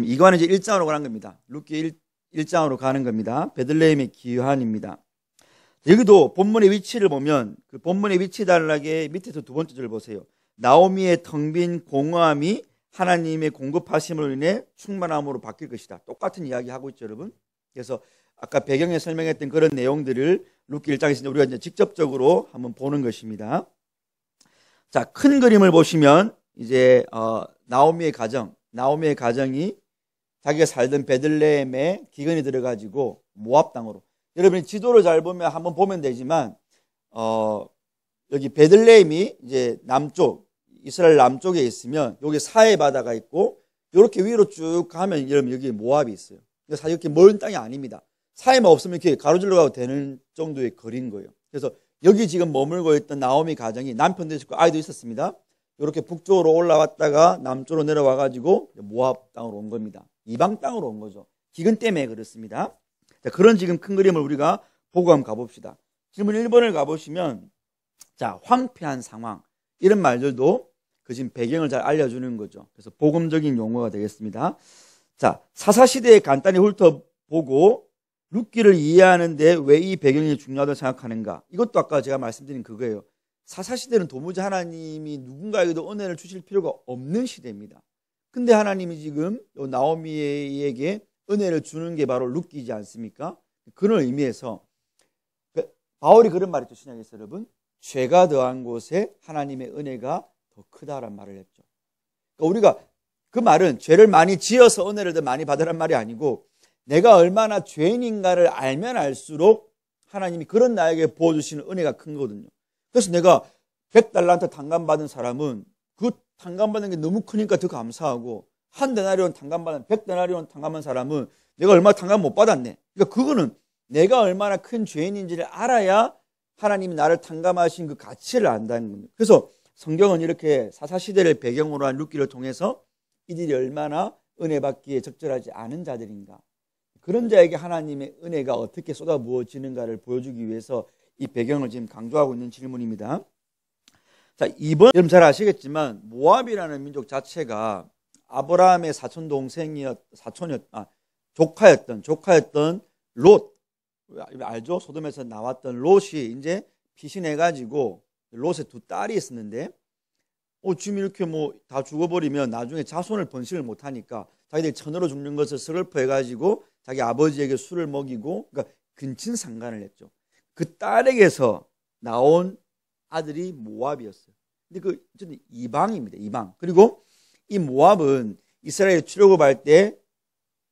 이거는 이제 1장으로 가는 겁니다. 룻기 1장으로 가는 겁니다. 베들레헴의 기환입니다. 여기도 본문의 위치를 보면 그 본문의 위치 단락의 밑에서 두 번째 줄 보세요. 나오미의 텅 빈 공허함이 하나님의 공급하심으로 인해 충만함으로 바뀔 것이다. 똑같은 이야기 하고 있죠, 여러분. 그래서 아까 배경에 설명했던 그런 내용들을 룻기 1장에서 우리가 이제 직접적으로 한번 보는 것입니다. 자, 큰 그림을 보시면 이제 나오미의 가정이 자기가 살던 베들레헴에 기근이 들어가지고 모압 땅으로. 여러분이 지도를 잘 보면 한번 보면 되지만 여기 베들레헴이 이제 남쪽 이스라엘 남쪽에 있으면 여기 사해 바다가 있고 이렇게 위로 쭉 가면 여러분 여기 모압이 있어요. 사실 이렇게 먼 땅이 아닙니다. 사해만 없으면 이렇게 가로질러 가도 되는 정도의 거리인 거예요. 그래서 여기 지금 머물고 있던 나오미 가정이 남편도 있었고 아이도 있었습니다. 이렇게 북쪽으로 올라왔다가 남쪽으로 내려와 가지고 모압 땅으로 온 겁니다. 이방 땅으로 온 거죠. 기근 때문에 그렇습니다. 자, 그런 지금 큰 그림을 우리가 보고 한번 가봅시다. 질문 1번을 가보시면 자, 황폐한 상황 이런 말들도 그 지금 배경을 잘 알려주는 거죠. 그래서 복음적인 용어가 되겠습니다. 자, 사사시대에 간단히 훑어보고 룻기를 이해하는데 왜 이 배경이 중요하다고 생각하는가? 이것도 아까 제가 말씀드린 그거예요. 사사시대는 도무지 하나님이 누군가에게도 은혜를 주실 필요가 없는 시대입니다. 근데 하나님이 지금 나오미에게 은혜를 주는 게 바로 룻기지 않습니까? 그런 의미에서 바울이 그런 말을 했죠. 신약에서 여러분, 죄가 더한 곳에 하나님의 은혜가 더 크다란 말을 했죠. 그러니까 우리가 그 말은 죄를 많이 지어서 은혜를 더 많이 받으란 말이 아니고 내가 얼마나 죄인인가를 알면 알수록 하나님이 그런 나에게 부어주시는 은혜가 큰 거거든요. 그래서 내가 100달란트 탕감받은 사람은 그 탕감받는 게 너무 크니까 더 감사하고 한 데나리온 탕감받은 100데나리온 탕감한 사람은 내가 얼마 탕감 못 받았네. 그러니까 그거는 내가 얼마나 큰 죄인인지를 알아야 하나님이 나를 탕감하신 그 가치를 안다는 겁니다. 그래서 성경은 이렇게 사사시대를 배경으로 한 룻기를 통해서 이들이 얼마나 은혜 받기에 적절하지 않은 자들인가, 그런 자에게 하나님의 은혜가 어떻게 쏟아부어지는가를 보여주기 위해서 이 배경을 지금 강조하고 있는 질문입니다. 자, 2번, 여러분 잘 아시겠지만 모압이라는 민족 자체가 아브라함의 조카였던 롯, 알죠? 소돔에서 나왔던 롯이 이제 피신해가지고 롯의 두 딸이 있었는데 지금 이렇게 다 죽어버리면 나중에 자손을 번식을 못하니까 자기들이 천으로 죽는 것을 슬퍼해가지고 자기 아버지에게 술을 먹이고, 그러니까 근친상간을 했죠. 그 딸에게서 나온 아들이 모압이었어요. 근데 그 이방입니다. 이방. 그리고 이 모압은 이스라엘 출애굽할 때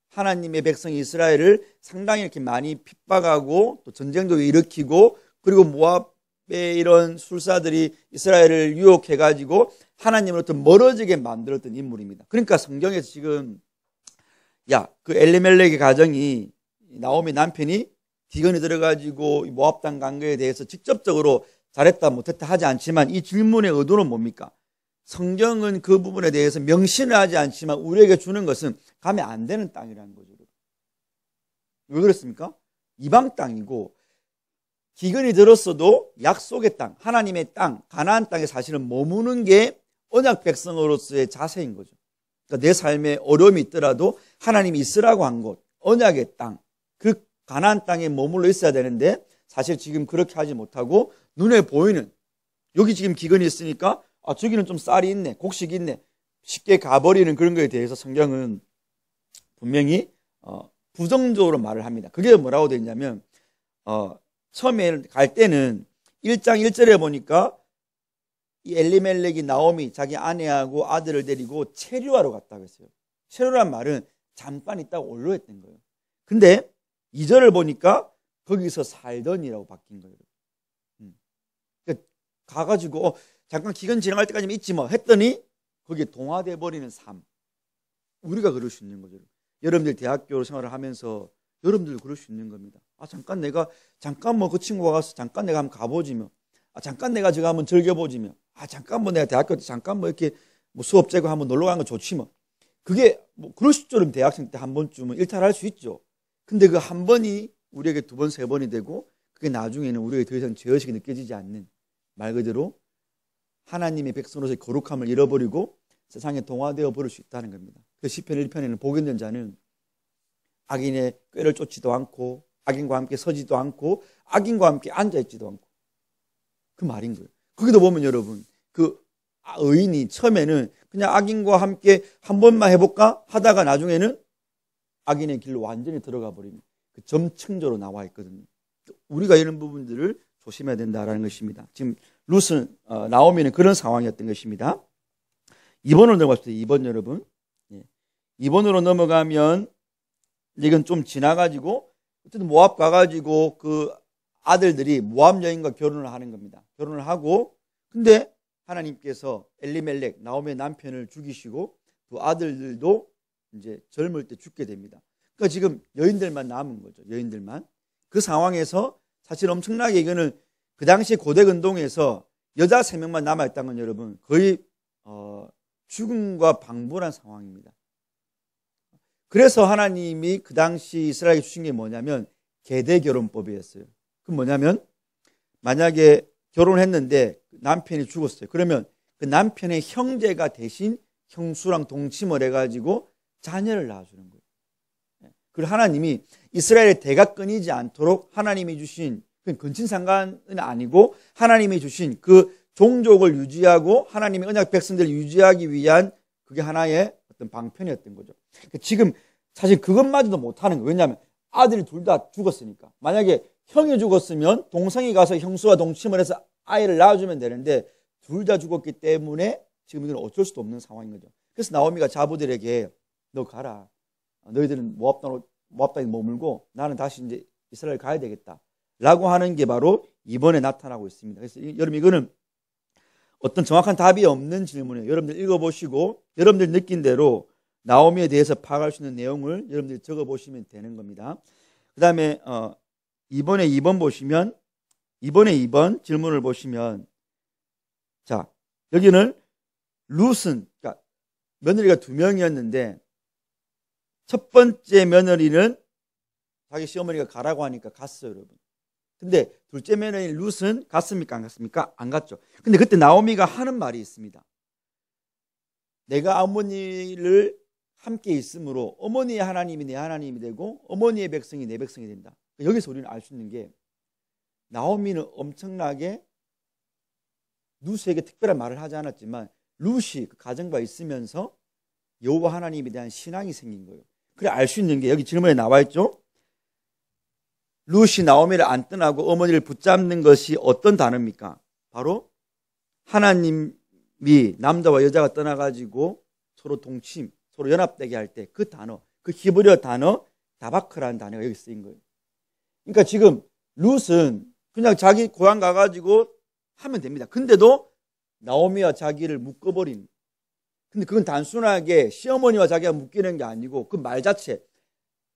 하나님의 백성 이스라엘을 상당히 이렇게 많이 핍박하고 또 전쟁도 일으키고, 그리고 모압의 이런 술사들이 이스라엘을 유혹해가지고 하나님으로부터 멀어지게 만들었던 인물입니다. 그러니까 성경에서 지금 그 엘리멜렉의 가정이 나오미 남편이 기근이 들어가지고 모압 땅 간 거에 대해서 직접적으로 잘했다 못했다 하지 않지만 이 질문의 의도는 뭡니까? 성경은 그 부분에 대해서 명시는 하지 않지만 우리에게 주는 것은 가면 안 되는 땅이라는 거죠. 왜 그렇습니까? 이방 땅이고 기근이 들었어도 약속의 땅, 하나님의 땅, 가나안 땅에 사실은 머무는 게 언약 백성으로서의 자세인 거죠. 그러니까 내 삶에 어려움이 있더라도 하나님이 있으라고 한 곳, 언약의 땅, 그 가나안 땅에 머물러 있어야 되는데 사실 지금 그렇게 하지 못하고 눈에 보이는, 여기 지금 기근이 있으니까 저기는 좀 쌀이 있네, 곡식이 있네, 쉽게 가버리는 그런 거에 대해서 성경은 분명히 부정적으로 말을 합니다. 그게 뭐라고 되어 있냐면 처음에 갈 때는 1장 1절에 보니까 이 엘리멜렉이 나오미 자기 아내하고 아들을 데리고 체류하러 갔다고 했어요. 체류란 말은 잠깐 있다가 올라왔던 거예요. 근데 2절을 보니까 거기서 살던이라고 바뀐 거예요. 그러니까 가가지고 잠깐 기간 지나갈 때까지는 있지 뭐 했더니 거기에 동화돼 버리는 삶. 우리가 그럴 수 있는 거죠. 여러분들 대학교 생활을 하면서 여러분들도 그럴 수 있는 겁니다. 잠깐 그 친구가 가서 잠깐 내가 한번 가보지며, 잠깐 내가 저거 한번 즐겨보지며, 잠깐 내가 대학교 때 잠깐 이렇게 수업 제고 한번 놀러 가는 거 좋지 뭐. 그게 그럴 수 있죠. 대학생 때 한 번쯤은 일탈할 수 있죠. 근데 그 한 번이 우리에게 두 번, 세 번이 되고 그게 나중에는 우리에게 더 이상 죄의식이 느껴지지 않는, 말 그대로 하나님의 백성으로서의 거룩함을 잃어버리고 세상에 동화되어 버릴 수 있다는 겁니다. 그 시편 1편에는 복있는 자는 악인의 꾀를 쫓지도 않고 악인과 함께 서지도 않고 악인과 함께 앉아있지도 않고 그 말인 거예요. 거기도 보면 여러분 그 의인이 처음에는 그냥 악인과 함께 한 번만 해볼까 하다가 나중에는 악인의 길로 완전히 들어가 버리는 그 점층적으로 나와 있거든요. 우리가 이런 부분들을 조심해야 된다라는 것입니다. 지금 룻은 나오미는 그런 상황이었던 것입니다. 2번으로 넘어갑시다. 2번 여러분. 2번으로 넘어가면 이건 좀 지나가지고 어쨌든 모압 가가지고 그 아들들이 모압 여인과 결혼을 하는 겁니다. 결혼을 하고 근데 하나님께서 엘리멜렉 나오미의 남편을 죽이시고 두 아들들도 이제 젊을 때 죽게 됩니다. 그러니까 지금 여인들만 남은 거죠. 여인들만. 그 상황에서 사실 엄청나게 이거는 그 당시 고대 근동에서 여자 3명만 남아있다는 건 여러분 거의 죽음과 방불한 상황입니다. 그래서 하나님이 그 당시 이스라엘에 주신 게 뭐냐면 계대결혼법이었어요. 그건 뭐냐면 만약에 결혼했는데 남편이 죽었어요. 그러면 그 남편의 형제가 대신 형수랑 동침을 해가지고 자녀를 낳아주는 거예요. 그리고 하나님이 이스라엘의 대가 끊이지 않도록 하나님이 주신 근친상간은 아니고 하나님이 주신 그 종족을 유지하고 하나님의 언약 백성들을 유지하기 위한 그게 하나의 어떤 방편이었던 거죠. 지금 사실 그것마저도 못하는 거예요. 왜냐하면 아들이 둘 다 죽었으니까. 만약에 형이 죽었으면 동생이 가서 형수와 동침을 해서 아이를 낳아주면 되는데 둘 다 죽었기 때문에 지금 이건 어쩔 수도 없는 상황인 거죠. 그래서 나오미가 자부들에게 너 가라. 너희들은 모압 땅에 머물고 나는 다시 이제 이스라엘 가야 되겠다. 라고 하는 게 바로 이번에 나타나고 있습니다. 그래서 여러분 이거는 어떤 정확한 답이 없는 질문이에요. 여러분들 읽어보시고 여러분들 느낀 대로 나오미에 대해서 파악할 수 있는 내용을 여러분들이 적어보시면 되는 겁니다. 그 다음에 이번에 2번 보시면 이번에 2번 질문을 보시면 자 여기는 룻은 그러니까 며느리가 2명이었는데 첫 번째 며느리는 자기 시어머니가 가라고 하니까 갔어요, 여러분. 근데 둘째 며느리 룻은 갔습니까? 안 갔습니까? 안 갔죠. 근데 그때 나오미가 하는 말이 있습니다. 내가 어머니를 함께 있으므로 어머니의 하나님이 내 하나님이 되고 어머니의 백성이 내 백성이 된다. 여기서 우리는 알 수 있는 게 나오미는 엄청나게 룻에게 특별한 말을 하지 않았지만 룻이 그 가정과 있으면서 여호와 하나님에 대한 신앙이 생긴 거예요. 그래 알 수 있는 게 여기 질문에 나와 있죠. 룻이 나오미를 안 떠나고 어머니를 붙잡는 것이 어떤 단어입니까? 바로 하나님이 남자와 여자가 떠나가지고 서로 동침, 서로 연합되게 할 때 그 단어, 그 히브리어 단어 다바크라는 단어가 여기 쓰인 거예요. 그러니까 지금 룻은 그냥 자기 고향 가가지고 하면 됩니다. 근데도 나오미와 자기를 묶어버린. 근데 그건 단순하게 시어머니와 자기가 묶이는 게 아니고 그 말 자체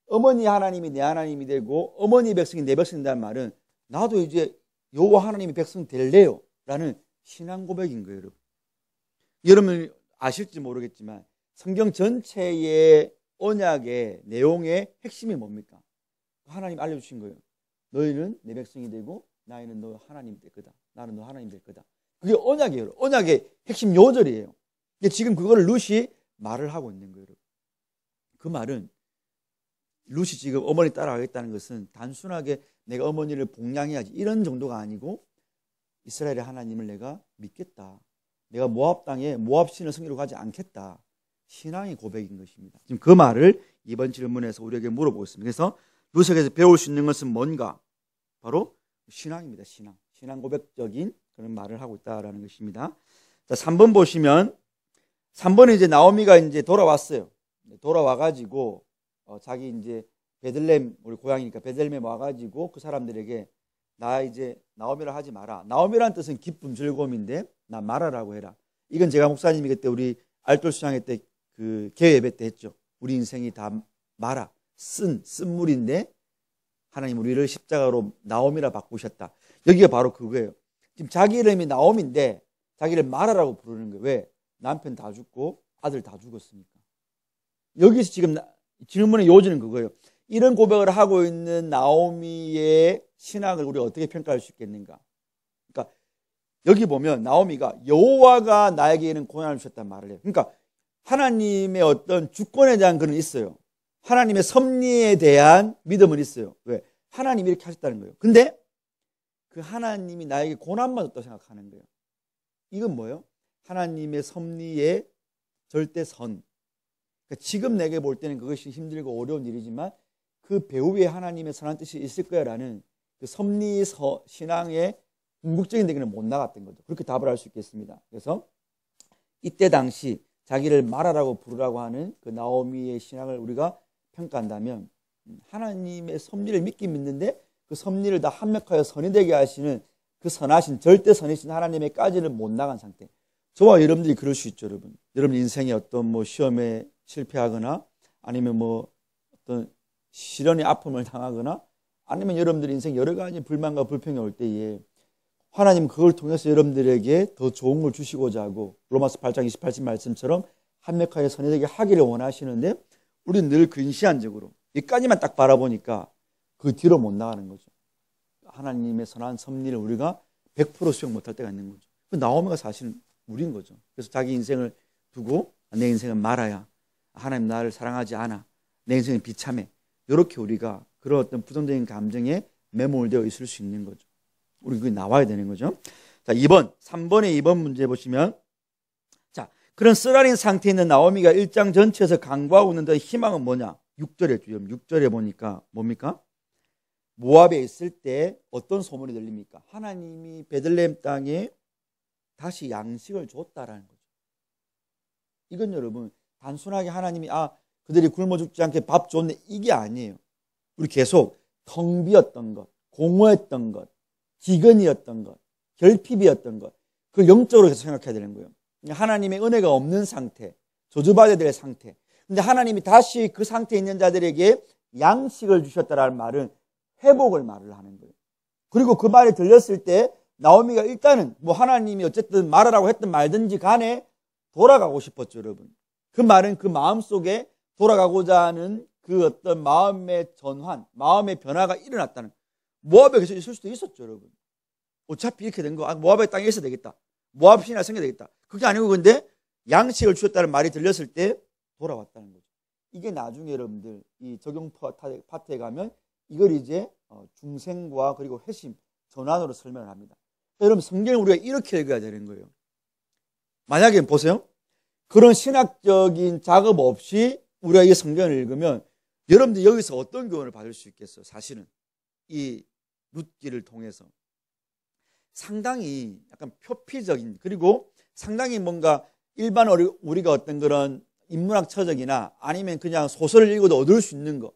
어머니 하나님이 내 하나님이 되고 어머니 백성이 내 백성이 된다는 말은 나도 이제 여호와 하나님의 백성 될래요 라는 신앙 고백인 거예요. 여러분. 여러분 아실지 모르겠지만 성경 전체의 언약의 내용의 핵심이 뭡니까? 하나님 알려주신 거예요. 너희는 내 백성이 되고 나는 너 하나님 될 거다. 나는 너 하나님 될 거다. 그게 언약이에요. 언약의 핵심 요절이에요. 지금 그걸 룻이 말을 하고 있는 거예요. 그 말은 룻이 지금 어머니 따라가겠다는 것은 단순하게 내가 어머니를 복양해야지 이런 정도가 아니고 이스라엘의 하나님을 내가 믿겠다. 내가 모압 땅에 모압 신을 섬기러 가지 않겠다. 신앙의 고백인 것입니다. 지금 그 말을 이번 질문에서 우리에게 물어보고 있습니다. 그래서 룻에게서 배울 수 있는 것은 뭔가? 바로 신앙입니다. 신앙 고백적인 그런 말을 하고 있다라는 것입니다. 자, 3번 보시면 3번은 이제 나오미가 이제 돌아왔어요. 돌아와가지고 자기 이제 베들레헴 우리 고향이니까 베들레헴에 와가지고 그 사람들에게 나 이제 나오미를 하지 마라. 나오미라는 뜻은 기쁨, 즐거움인데 나 마라라고 해라. 이건 제가 목사님이 그때 우리 알돌 수양회 때 그 개회 예배 때 했죠. 우리 인생이 다 마라, 쓴물인데 하나님 우리를 십자가로 나오미라 바꾸셨다. 여기가 바로 그거예요. 지금 자기 이름이 나오미인데 자기를 마라라고 부르는 거예요. 왜? 남편 다 죽고 아들 다 죽었으니까. 여기서 지금 질문의 요지는 그거예요. 이런 고백을 하고 있는 나오미의 신앙을 우리가 어떻게 평가할 수 있겠는가? 그러니까 여기 보면 나오미가 여호와가 나에게는 고난을 주셨단 말을 해요. 그러니까 하나님의 어떤 주권에 대한 그런 있어요. 하나님의 섭리에 대한 믿음은 있어요. 왜? 하나님이 이렇게 하셨다는 거예요. 근데 그 하나님이 나에게 고난만 줬다고 생각하는 거예요. 이건 뭐예요? 하나님의 섭리의 절대선. 그러니까 지금 내게 볼 때는 그것이 힘들고 어려운 일이지만 그 배후에 하나님의 선한 뜻이 있을 거야라는 그 섭리 신앙의 궁극적인 데기는 못 나갔던 거죠. 그렇게 답을 할 수 있겠습니다. 그래서 이때 당시 자기를 마라라고 부르라고 하는 그 나오미의 신앙을 우리가 평가한다면 하나님의 섭리를 믿긴 믿는데 그 섭리를 다 합력하여 선이 되게 하시는 그 선하신 절대 선이신 하나님의까지는 못 나간 상태. 저와 여러분들이 그럴 수 있죠, 여러분. 여러분 인생에 어떤 뭐 시험에 실패하거나 아니면 뭐 어떤 시련의 아픔을 당하거나 아니면 여러분들 인생 여러 가지 불만과 불평이 올 때에 하나님 그걸 통해서 여러분들에게 더 좋은 걸 주시고자 하고 로마서 8장 28절 말씀처럼 합력하여 선이 되게 하기를 원하시는데 우리는 늘 근시안적으로 여기까지만 딱 바라보니까 그 뒤로 못 나가는 거죠. 하나님의 선한 섭리를 우리가 100% 수용 못할 때가 있는 거죠. 그 나오미가 사실은 우린 거죠. 그래서 자기 인생을 두고 내 인생은 말아야 하나님 나를 사랑하지 않아. 내 인생은 비참해. 이렇게 우리가 그런 어떤 부정적인 감정에 매몰되어 있을 수 있는 거죠. 우리 그게 나와야 되는 거죠. 자, 3번의 2번 문제 보시면 자, 그런 쓰라린 상태에 있는 나오미가 1장 전체에서 간구하고 있는 희망은 뭐냐? 6절에 보니까 뭡니까? 모압에 있을 때 어떤 소문이 들립니까? 하나님이 베들레헴 땅에 다시 양식을 줬다라는 거죠. 이건 여러분 단순하게 하나님이 그들이 굶어 죽지 않게 밥 줬네 이게 아니에요. 우리 계속 텅 비었던 것, 공허했던 것, 기근이었던 것, 결핍이었던 것, 그걸 영적으로 계속 생각해야 되는 거예요. 하나님의 은혜가 없는 상태, 저주받아야 될 상태. 근데 하나님이 다시 그 상태에 있는 자들에게 양식을 주셨다라는 말은 회복을 말을 하는 거예요. 그리고 그 말이 들렸을 때 나오미가 일단은 뭐 하나님이 어쨌든 말하라고 했든 말든지 간에 돌아가고 싶었죠, 여러분. 그 말은 그 마음속에 돌아가고자 하는 그 어떤 마음의 전환, 마음의 변화가 일어났다는. 모압에 계속 있을 수도 있었죠, 여러분. 어차피 이렇게 된 거, 모압의 땅에 있어야 되겠다. 모압 신이나 생겨야 되겠다. 그게 아니고 근데 양식을 주셨다는 말이 들렸을 때 돌아왔다는 거죠. 이게 나중에 여러분들 이 적용 파트에 가면 이걸 이제 중생과 그리고 회심, 전환으로 설명을 합니다. 여러분 성경을 우리가 이렇게 읽어야 되는 거예요. 만약에 보세요. 그런 신학적인 작업 없이 우리가 이 성경을 읽으면 여러분들 여기서 어떤 교훈을 받을 수 있겠어요? 사실은 이 룻기를 통해서 상당히 약간 표피적인 그리고 상당히 뭔가 일반 우리가 어떤 그런 인문학 처적이나 아니면 그냥 소설을 읽어도 얻을 수 있는 거.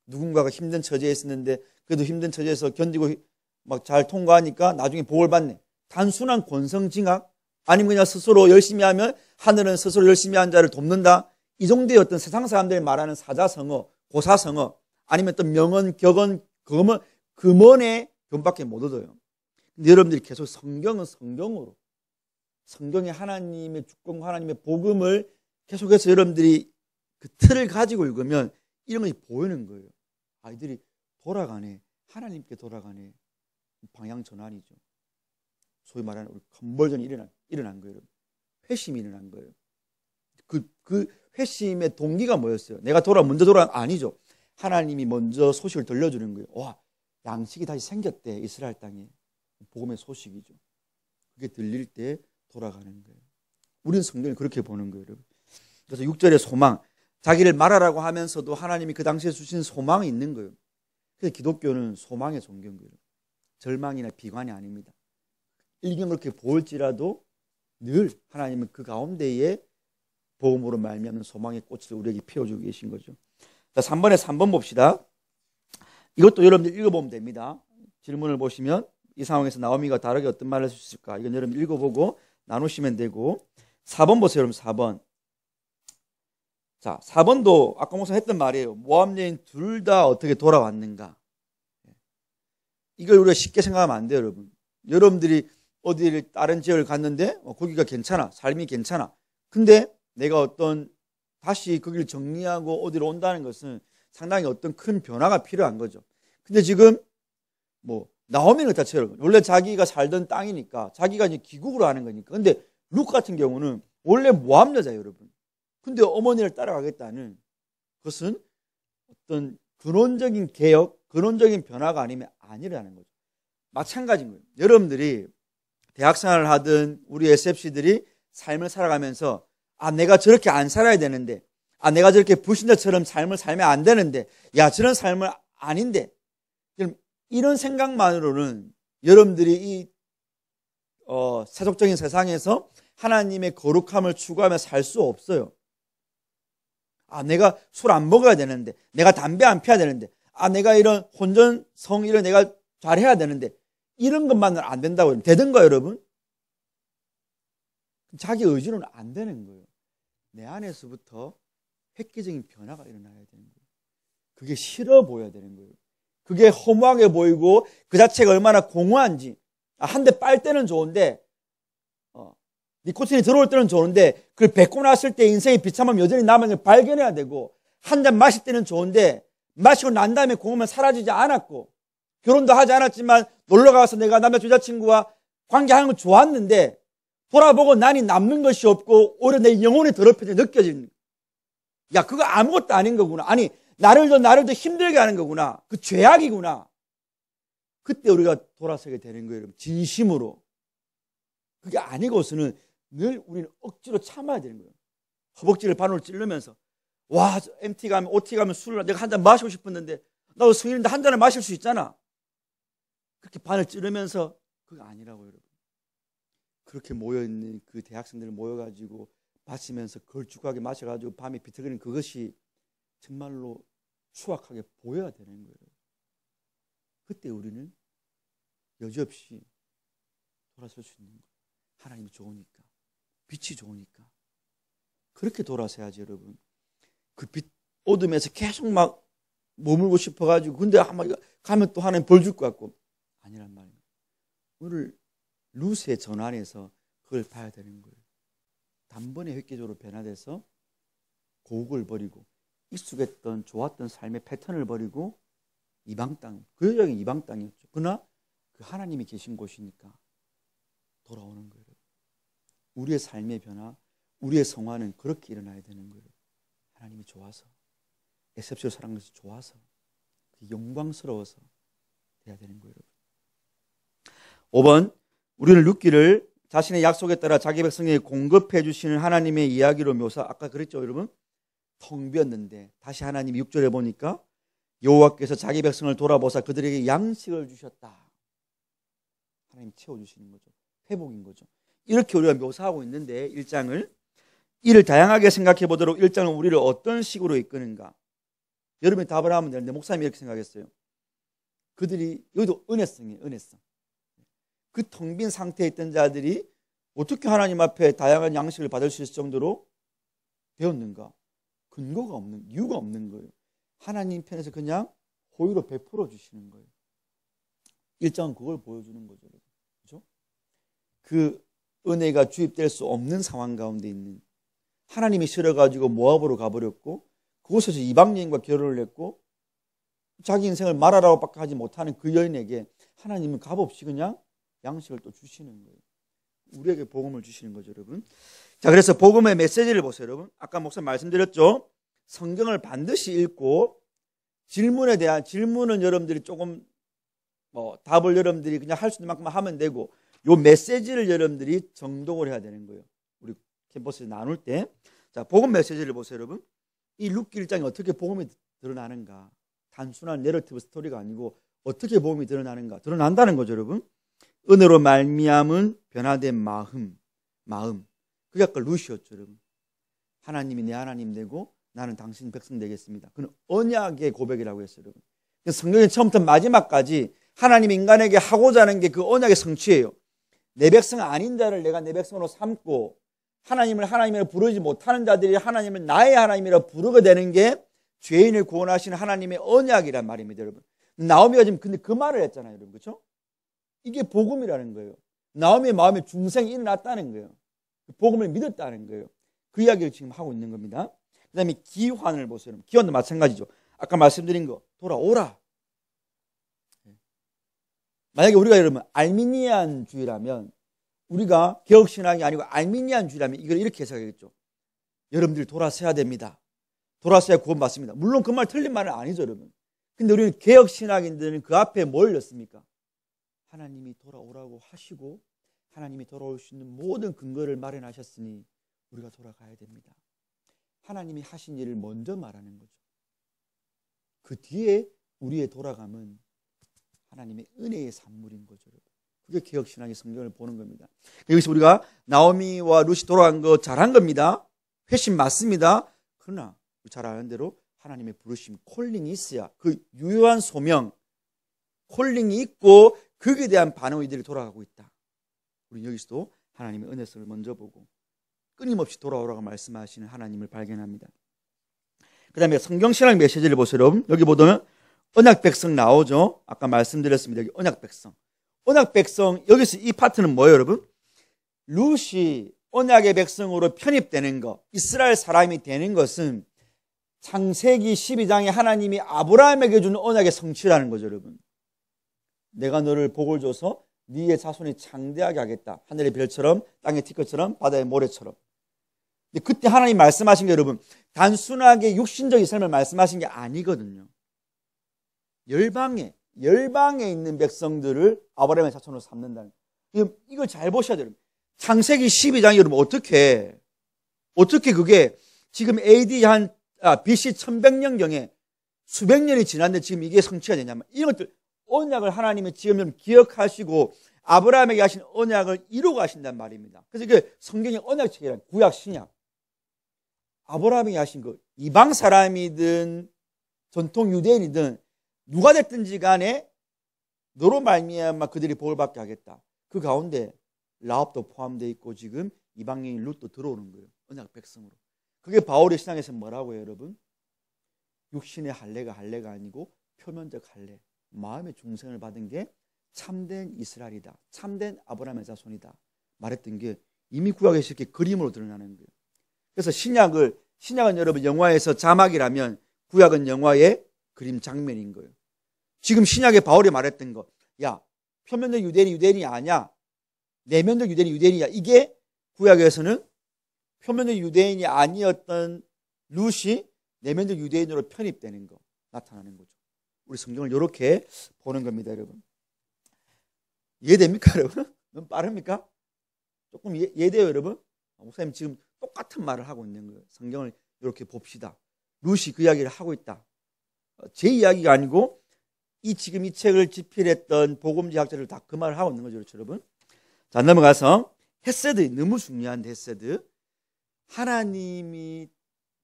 누군가가 힘든 처지에 있었는데 그래도 힘든 처지에서 견디고 막 잘 통과하니까 나중에 복을 받네. 단순한 권성징악 아니면 그냥 스스로 열심히 하면 하늘은 스스로 열심히 한 자를 돕는다. 이 정도의 어떤 세상 사람들이 말하는 사자성어, 고사성어 아니면 또 명언, 격언, 금언의 교훈밖에 못 얻어요. 근데 여러분들이 계속 성경은 성경으로 성경의 하나님의 주권과 하나님의 복음을 계속해서 여러분들이 그 틀을 가지고 읽으면 이런 것이 보이는 거예요. 아이들이 돌아가네. 하나님께 돌아가네. 방향 전환이죠. 소위 말하는 우리 컨버전이 일어난 거예요. 회심이 일어난 거예요. 그 회심의 동기가 뭐였어요? 내가 먼저 아니죠. 하나님이 먼저 소식을 들려주는 거예요. 와, 양식이 다시 생겼대. 이스라엘 땅에. 복음의 소식이죠. 그게 들릴 때 돌아가는 거예요. 우리는 성경을 그렇게 보는 거예요, 여러분. 그래서 6절의 소망, 자기를 말하라고 하면서도 하나님이 그 당시에 주신 소망이 있는 거예요. 그래서 기독교는 소망의 종교인 거예요. 절망이나 비관이 아닙니다. 일경 그렇게 보일지라도 늘 하나님은 그 가운데에 복음으로 말미암는 소망의 꽃을 우리에게 피워주고 계신 거죠. 자, 3번 봅시다. 이것도 여러분들 읽어보면 됩니다. 질문을 보시면 이 상황에서 나오미가 다르게 어떤 말을 할 수 있을까? 이건 여러분 읽어보고 나누시면 되고 4번 보세요, 여러분. 4번. 자, 4번도 아까 목사 했던 말이에요. 모압 여인 둘 다 어떻게 돌아왔는가? 이걸 우리가 쉽게 생각하면 안 돼요, 여러분. 여러분들이 어디를 다른 지역을 갔는데 거기가 괜찮아, 삶이 괜찮아. 근데 내가 다시 거기를 정리하고 어디로 온다는 것은 상당히 어떤 큰 변화가 필요한 거죠. 근데 지금 나오미는 자체로 원래 자기가 살던 땅이니까 자기가 이제 귀국으로 하는 거니까. 근데 룻 같은 경우는 원래 모압 여자예요, 여러분. 근데 어머니를 따라가겠다는 그것은 어떤 근원적인 개혁, 근원적인 변화가 아니라는 거죠. 마찬가지인 거예요. 여러분들이 대학생활을 하든 우리 SFC들이 삶을 살아가면서 내가 저렇게 안 살아야 되는데, 내가 저렇게 불신자처럼 삶을 살면 안 되는데, 저런 삶은 아닌데, 이런 생각만으로는 여러분들이 이 세속적인 세상에서 하나님의 거룩함을 추구하며 살 수 없어요. 내가 술 안 먹어야 되는데, 내가 담배 안 피워야 되는데, 내가 이런 혼전성 이런 내가 잘해야 되는데, 이런 것만은 안 된다고. 되던가요, 여러분? 자기 의지로는 안 되는 거예요. 내 안에서부터 획기적인 변화가 일어나야 되는 거예요. 그게 싫어 보여야 되는 거예요. 그게 허무하게 보이고 그 자체가 얼마나 공허한지. 한 대 빨 때는 좋은데 니코틴이 들어올 때는 좋은데 그걸 뱉고 났을 때 인생의 비참함 여전히 남은 걸 발견해야 되고, 한 잔 마실 때는 좋은데 마시고 난 다음에 공허면 사라지지 않았고, 결혼도 하지 않았지만 놀러 가서 내가 남자 여자친구와 관계하는 건 좋았는데 돌아보고 난이 남는 것이 없고 오히려 내 영혼이 더럽혀져 느껴지는 거야. 그거 아무것도 아닌 거구나. 나를 더 힘들게 하는 거구나. 그 죄악이구나. 그때 우리가 돌아서게 되는 거예요, 여러분. 진심으로. 그게 아니고서는 늘 우리는 억지로 참아야 되는 거예요. 허벅지를 반으로 찌르면서 MT 가면 OT 가면 술을 내가 한 잔 마시고 싶었는데 나도 성인인데 한 잔을 마실 수 있잖아. 그렇게 반을 찌르면서 그게 아니라고, 여러분. 그렇게 모여있는 그 대학생들 모여가지고 마시면서 걸쭉하게 마셔가지고 밤에 비틀거리는 그것이 정말로 추악하게 보여야 되는 거예요. 그때 우리는 여지없이 돌아설 수 있는 거예요. 하나님이 좋으니까, 빛이 좋으니까. 그렇게 돌아서야지, 여러분. 그 빛 어둠에서 계속 막 머물고 싶어가지고 근데 한번 가면 또 하나님 벌 줄 것 같고 아니란 말이에요. 오늘 룻의 전환에서 그걸 봐야 되는 거예요. 단번에 획기적으로 변화돼서 고국을 버리고 익숙했던 좋았던 삶의 패턴을 버리고 이방 땅, 그 여정이 이방 땅이었죠. 그러나 그 하나님이 계신 곳이니까 돌아오는 거예요. 우리의 삶의 변화, 우리의 성화는 그렇게 일어나야 되는 거예요. 하나님이 좋아서, SFC로 사는 것이 좋아서, 영광스러워서 돼야 되는 거예요. 5번, 우리는 룻기를 자신의 약속에 따라 자기 백성에게 공급해 주시는 하나님의 이야기로 묘사. 아까 그랬죠, 여러분? 텅 비었는데 다시 하나님이 6절에 보니까 여호와께서 자기 백성을 돌아보사 그들에게 양식을 주셨다. 하나님 채워주시는 거죠. 회복인 거죠. 이렇게 우리가 묘사하고 있는데 1장을 이를 다양하게 생각해 보도록 1장은 우리를 어떤 식으로 이끄는가. 여러분이 답을 하면 되는데 목사님이 이렇게 생각했어요. 그들이 여기도 은혜성이에요. 은혜성. 그 텅 빈 상태에 있던 자들이 어떻게 하나님 앞에 다양한 양식을 받을 수 있을 정도로 되었는가. 근거가 없는, 이유가 없는 거예요. 하나님 편에서 그냥 호의로 베풀어 주시는 거예요. 1장은 그걸 보여주는 거죠. 그렇죠? 그 은혜가 주입될 수 없는 상황 가운데 있는, 하나님이 싫어가지고 모압으로 가버렸고 그곳에서 이방인과 결혼을 했고 자기 인생을 말하라고 밖에 하지 못하는 그 여인에게 하나님은 값없이 그냥 양식을 또 주시는 거예요. 우리에게 복음을 주시는 거죠, 여러분. 자, 그래서 복음의 메시지를 보세요, 여러분. 아까 목사님 말씀드렸죠. 성경을 반드시 읽고 질문에 대한 질문은 여러분들이 조금 답을 여러분들이 그냥 할 수 있는 만큼만 하면 되고, 요 메시지를 여러분들이 정독을 해야 되는 거예요. 우리 캠퍼스에 나눌 때. 자, 복음 메시지를 보세요, 여러분. 이 룻기 1장에 어떻게 복음이 드러나는가. 단순한 내러티브 스토리가 아니고 어떻게 복음이 드러나는가. 드러난다는 거죠, 여러분. 은혜로 말미암은 변화된 마음. 그게 아까 룻이었죠, 여러분. 하나님이 내 하나님 되고 나는 당신 백성 되겠습니다. 그는 언약의 고백이라고 했어요, 여러분. 성경의 처음부터 마지막까지 하나님이 인간에게 하고자 하는 게 그 언약의 성취예요. 내 백성 아닌 자를 내가 내 백성으로 삼고 하나님을 하나님이라 부르지 못하는 자들이 하나님을 나의 하나님이라 부르게 되는 게 죄인을 구원하시는 하나님의 언약이란 말입니다, 여러분. 나오미가 지금 근데 그 말을 했잖아요, 여러분. 그렇죠? 이게 복음이라는 거예요. 나오미의 마음에 중생이 일어났다는 거예요. 복음을 믿었다는 거예요. 그 이야기를 지금 하고 있는 겁니다. 그 다음에 기환을 보세요. 기환도 마찬가지죠. 아까 말씀드린 거 돌아오라. 만약에 우리가 여러분 알미니안주의라면, 우리가 개혁신앙이 아니고 알미니안주의라면 이걸 이렇게 해석하겠죠. 여러분들이 돌아서야 됩니다. 돌아서야 구원받습니다. 물론 그 말 틀린 말은 아니죠, 여러분. 근데 우리는 개혁신학인들은 그 앞에 뭘 넣습니까? 하나님이 돌아오라고 하시고 하나님이 돌아올 수 있는 모든 근거를 마련하셨으니 우리가 돌아가야 됩니다. 하나님이 하신 일을 먼저 말하는 거죠. 그 뒤에 우리의 돌아감은 하나님의 은혜의 산물인 거죠. 그게 개혁신학의 성경을 보는 겁니다. 여기서 우리가 나오미와 룻이 돌아간 거 잘한 겁니다. 회심 맞습니다. 그러나 잘 아는 대로 하나님의 부르심, 콜링이 있어야 그 유효한 소명, 콜링이 있고 거기에 대한 반응이 이들이 돌아가고 있다. 우리 여기서도 하나님의 은혜성을 먼저 보고 끊임없이 돌아오라고 말씀하시는 하나님을 발견합니다. 그 다음에 성경신학 메시지를 보세요. 여러분 여기 보면 언약 백성 나오죠. 아까 말씀드렸습니다. 여기 언약 백성. 언약 백성 여기서 이 파트는 뭐예요, 여러분? 룻이 언약의 백성으로 편입되는 것, 이스라엘 사람이 되는 것은 창세기 12장에 하나님이 아브라함에게 준 언약의 성취라는 거죠, 여러분. 내가 너를 복을 줘서 네의 자손이 창대하게 하겠다. 하늘의 별처럼 땅의 티끌처럼 바다의 모래처럼. 근데 그때 하나님 말씀하신 게 여러분 단순하게 육신적인 삶을 말씀하신 게 아니거든요. 열방에 있는 백성들을 아브라함의 자손으로 삼는다는 거예요. 이걸 잘 보셔야 돼요. 창세기 12장이 여러분 어떻게 그게 지금 AD BC 1100년경에 수백 년이 지났는데 지금 이게 성취가 되냐면 이런 것들 언약을 하나님이 지금 기억하시고 아브라함에게 하신 언약을 이루고 하신단 말입니다. 그래서 이게 성경의 언약책이란 구약 신약 아브라함에게 하신 거 이방 사람이든 전통 유대인이든 누가 됐든지 간에 너로 말미암아 그들이 복을 받게 하겠다. 그 가운데 라합도 포함되어 있고 지금 이방인인 룻도 들어오는 거예요. 언약 백성으로. 그게 바울의 신앙에서 뭐라고 해요, 여러분? 육신의 할례가 아니고 표면적 할례, 마음의 중생을 받은 게 참된 이스라엘이다. 참된 아브라함의 자손이다. 말했던 게 이미 구약에서 이렇게 그림으로 드러나는 거예요. 그래서 신약은 여러분 영화에서 자막이라면 구약은 영화의 그림 장면인 거예요. 지금 신약에 바울이 말했던 거, 야, 표면적 유대인이 아니야. 내면적 유대인이야. 이게 구약에서는 표면적 유대인이 아니었던 룻이 내면적 유대인으로 편입되는 거 나타나는 거죠. 우리 성경을 이렇게 보는 겁니다, 여러분. 이해됩니까, 여러분? 너무 빠릅니까? 조금 이해돼요, 여러분? 목사님 지금 똑같은 말을 하고 있는 거예요. 성경을 이렇게 봅시다. 룻이 그 이야기를 하고 있다. 제 이야기가 아니고 지금 이 책을 집필했던 복음지학자들 다 그 말을 하고 있는 거죠, 그렇죠, 여러분? 자, 넘어가서 헤세드, 너무 중요한 헤세드. 하나님이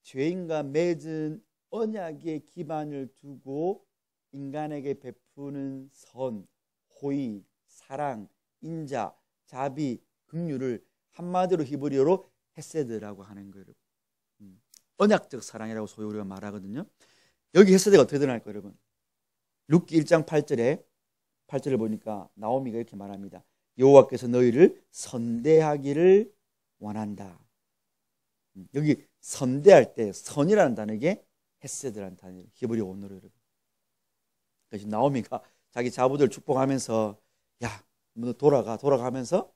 죄인과 맺은 언약의 기반을 두고 인간에게 베푸는 선, 호의, 사랑, 인자, 자비, 긍휼을 한마디로 히브리어로 헤세드라고 하는 거예요. 언약적 사랑이라고 소위 우리가 말하거든요. 여기 헤세드가 어떻게 드러날까요, 여러분? 룻기 1장 8절을 보니까 나오미가 이렇게 말합니다. 여호와께서 너희를 선대하기를 원한다. 여기 선대할 때 선이라는 단어에 헤세드라는 단어예요. 히브리어 원어로 여러분. 그래서 나오미가 자기 자부들 축복하면서 야, 너 돌아가면서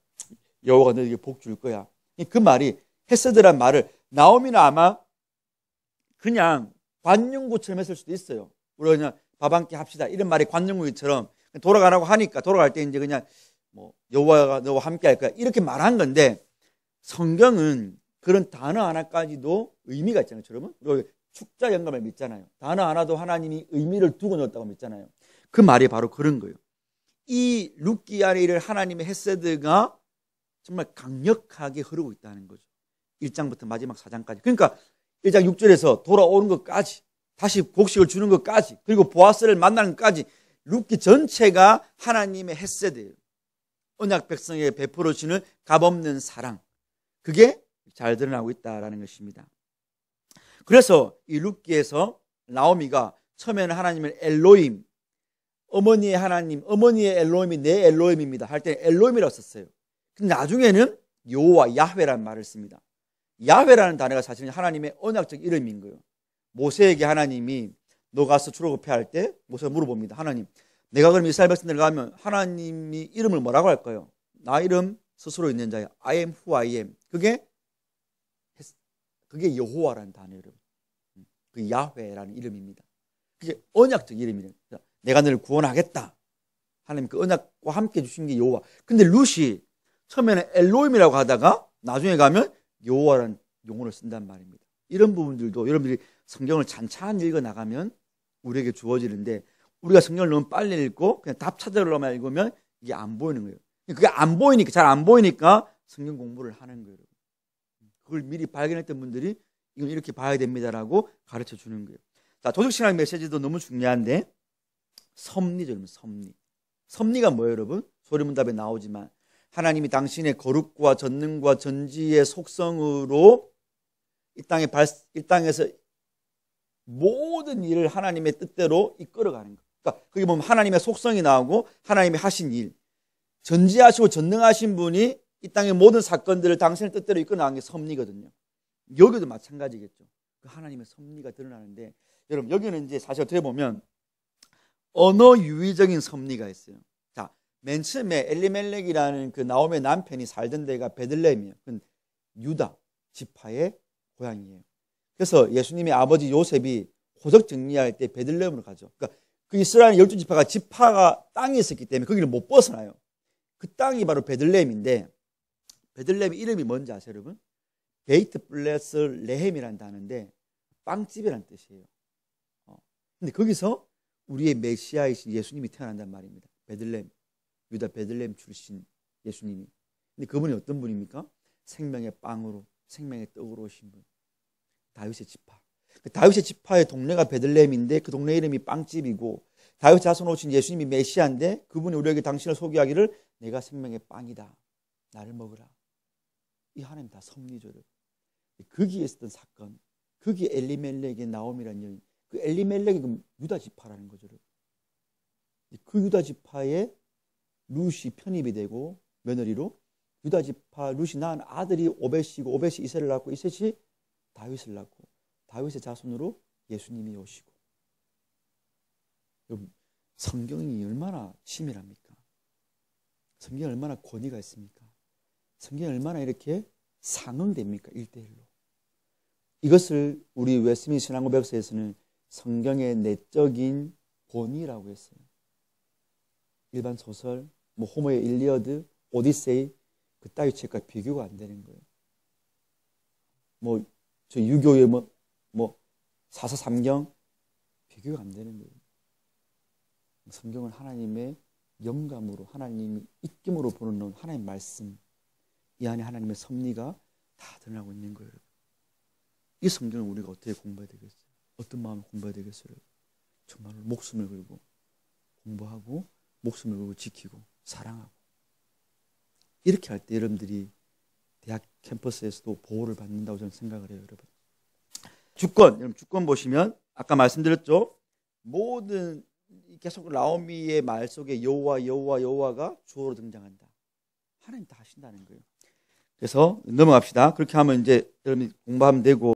여호와가 너에게 복 줄 거야. 그 말이 헤세드란 말을 나오미는 아마 그냥 관용구처럼 했을 수도 있어요. 우리가 그냥 밥 한 끼 합시다 이런 말이 관용구처럼 돌아가라고 하니까 돌아갈 때 이제 그냥 뭐 여호와가 너와 함께 할 거야 이렇게 말한 건데 성경은 그런 단어 하나까지도 의미가 있잖아요, 여러분. 그리고 축자 영감을 믿잖아요. 단어 하나도 하나님이 의미를 두고 넣었다고 믿잖아요. 그 말이 바로 그런 거예요. 이 룻기 안에 이를 하나님의 헤세드가 정말 강력하게 흐르고 있다는 거죠. 1장부터 마지막 4장까지. 그러니까 1장 6절에서 돌아오는 것까지, 다시 곡식을 주는 것까지, 그리고 보아스를 만나는 것까지 룻기 전체가 하나님의 헤세드예요. 언약 백성에게 베풀어 주는 값없는 사랑. 그게 잘 드러나고 있다는 것입니다. 그래서 이 룻기에서 나오미가 처음에는 하나님을 엘로임, 어머니의 하나님, 어머니의 엘로임이 내 엘로임입니다 할 때는 엘로임이라고 썼어요. 근데 나중에는 여호와, 야훼라는 말을 씁니다. 야훼라는 단어가 사실은 하나님의 언약적 이름인 거예요. 모세에게 하나님이 너 가서 출애굽해 할 때 모세가 물어봅니다. 하나님, 내가 그럼 이스라엘 백성들 가면 하나님이 이름을 뭐라고 할까요? 나 이름 스스로 있는 자야. I am who I am. 그게 그게 여호와라는 단어예요. 그 야훼라는 이름입니다. 그게 언약적 이름이에요. 내가 너를 구원하겠다. 하나님 그 언약과 함께 주신 게 여호와. 근데 룻이 처음에는 엘로힘이라고 하다가 나중에 가면 여호와라는 용어를 쓴단 말입니다. 이런 부분들도 여러분들이 성경을 찬찬히 읽어 나가면 우리에게 주어지는데, 우리가 성경을 너무 빨리 읽고 그냥 답 찾으려만 읽으면 이게 안 보이는 거예요. 그게 안 보이니까, 잘 안 보이니까 성경 공부를 하는 거예요. 그걸 미리 발견했던 분들이 이건 이렇게 봐야 됩니다라고 가르쳐 주는 거예요. 자, 도덕신학 메시지도 너무 중요한데, 섭리죠, 여러분. 섭리가 뭐예요, 여러분? 소리문답에 나오지만 하나님이 당신의 거룩과 전능과 전지의 속성으로 이 땅에서 모든 일을 하나님의 뜻대로 이끌어가는 것. 그러니까 거기 보면 하나님의 속성이 나오고 하나님이 하신 일, 전지하시고 전능하신 분이 이 땅의 모든 사건들을 당신의 뜻대로 이끌어나가는 게 섭리거든요. 여기도 마찬가지겠죠. 그 하나님의 섭리가 드러나는데, 여러분 여기는 이제 사실 어떻게 보면 언어 유의적인 섭리가 있어요. 자, 맨 처음에 엘리멜렉이라는 그 나옴의 남편이 살던 데가 베들레헴이에요. 그건 유다 지파의 고향이에요. 그래서 예수님의 아버지 요셉이 호적 정리할 때 베들레헴으로 가죠. 그러니까 그 이스라엘 12지파가 지파가 땅이 있었기 때문에 거기를 못 벗어나요. 그 땅이 바로 베들레헴인데, 베들레헴 이름이 뭔지 아세요, 여러분? 베이트 블레스 레헴이라는 단어인데 빵집이라는 뜻이에요. 근데 거기서 우리의 메시아이신 예수님이 태어난단 말입니다. 베들레헴, 유다 베들레헴 출신 예수님이. 근데 그분이 어떤 분입니까? 생명의 빵으로, 생명의 떡으로 오신 분. 다윗의 지파. 그 다윗의 지파의 동네가 베들레헴인데 그 동네 이름이 빵집이고, 다윗 자손 오신 예수님이 메시아인데 그분이 우리에게 당신을 소개하기를 내가 생명의 빵이다. 나를 먹으라. 이 하나님 다 섭리죠. 거기에 있었던 사건, 거기에 엘리멜렉의 나옴이라는 여인, 그 엘리멜렉이 유다 지파라는 거죠. 그 유다 지파에 룻이 편입이 되고 며느리로, 유다 지파 룻이 낳은 아들이 오벳이고, 오벳이 이셋을 낳고, 이셋이 다윗을 낳고, 다윗의 자손으로 예수님이 오시고. 여러분, 성경이 얼마나 치밀합니까? 성경이 얼마나 권위가 있습니까? 성경이 얼마나 이렇게 상응됩니까? 1대1로. 이것을 우리 웨스트민스터 신앙고백서에서는 성경의 내적인 권위라고 했어요. 일반 소설, 호모의 일리어드, 오디세이, 그 따위 책과 비교가 안 되는 거예요. 저 유교의 사사삼경 비교가 안 되는 거예요. 성경은 하나님의 영감으로, 하나님이 입김으로 보는 하나님의 말씀, 이 안에 하나님의 섭리가 다 드러나고 있는 거예요. 이 성경을 우리가 어떻게 공부해야 되겠어요? 어떤 마음을 공부해야 되겠어요? 정말로 목숨을 걸고 공부하고, 목숨을 걸고 지키고 사랑하고. 이렇게 할 때 여러분들이 대학 캠퍼스에서도 보호를 받는다고 저는 생각을 해요, 여러분. 여러분 주권 보시면 아까 말씀드렸죠? 모든 계속 나오미의 말 속에 여호와가 주어로 등장한다. 하나님 다 하신다는 거예요. 그래서 넘어갑시다. 그렇게 하면 이제 여러분이 공부하면 되고,